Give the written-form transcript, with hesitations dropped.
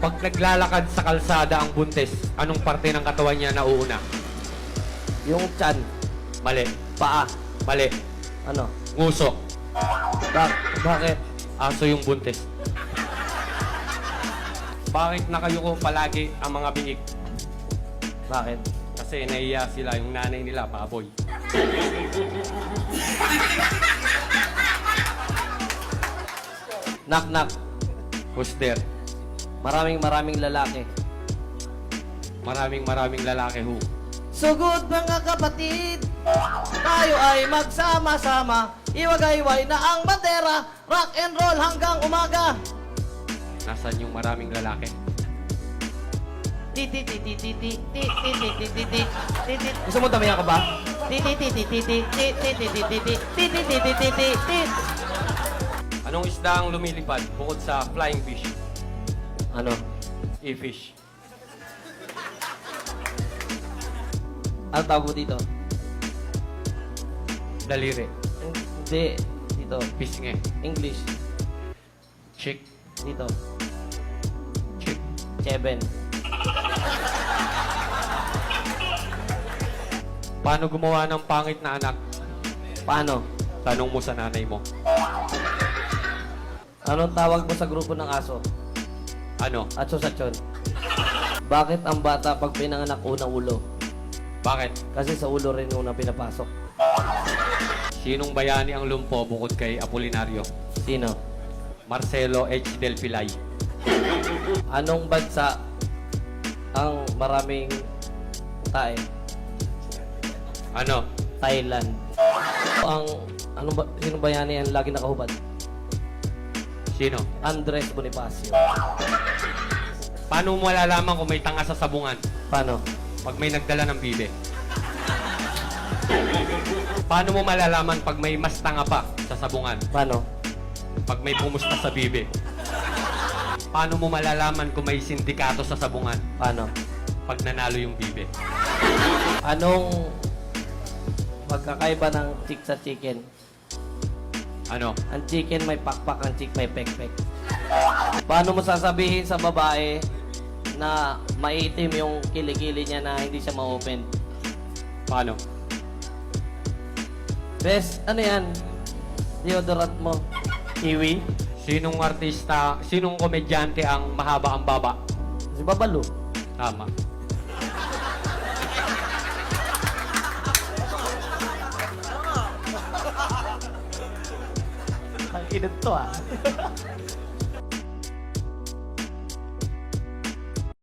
Pag naglalakad sa kalsada ang buntis, anong parte ng katawan niya nauuna? Yung tiyan. Mali. Paa. Mali. Ano? Nguso. Bakit? Aso yung buntis. Bakit nakayuko palagi ang mga bingik? Bakit? Kasi naiya sila, yung nanay nila, baboy. Knock knock. Who's there? Maraming lalaki. Maraming lalaki who? Sugod mga kapatid, tayo ay magsama-sama. Iwagayway na ang bandera, rock and roll hanggang umaga. Nasaan yung maraming lalaki? Gusto mo damihan ka ba? Anong isda ang lumilipad bukod sa flying fish? Ano? E-fish. Ano tawag mo dito? Daliri. Hindi. Dito. Pisngi. English. Chick. Dito. Chick. Cheven. Paano gumawa ng pangit na anak? Paano? Tanong mo sa nanay mo. Anong tawag mo sa grupo ng aso? Ano? Atso-satson. Bakit ang bata pag pinanganak unang ulo? Bakit? Kasi sa ulo rin una pinapasok. Sinong bayani ang lumpo bukod kay Apolinario? Sino? Marcelo H. Del Pilay. Anong bansa ang maraming tae? Ano? Thailand. Sino bayani ang lagi nakahubad? Sino? Andres Bonifacio. Paano mo malalaman kung may tanga sa sabungan? Paano? Pag may nagdala ng bibe. Paano mo malalaman pag may mas tanga pa sa sabungan? Paano? Pag may pumusta sa bibe. Paano mo malalaman kung may sindikato sa sabungan? Paano? Pag nanalo yung bibe. Anong magkakaiba ng chick sa chicken? Ano? Ang chicken may pakpak, ang chick may pekpek. Paano mo sasabihin sa babae na maitim yung kilikili niya na hindi siya ma-open? Paano? Bes, ano yan? Deodorant mo. Kiwi? Sinong artista, sinong komedyante ang mahaba ang baba? Si Babalo. Tama. Ang init to ah.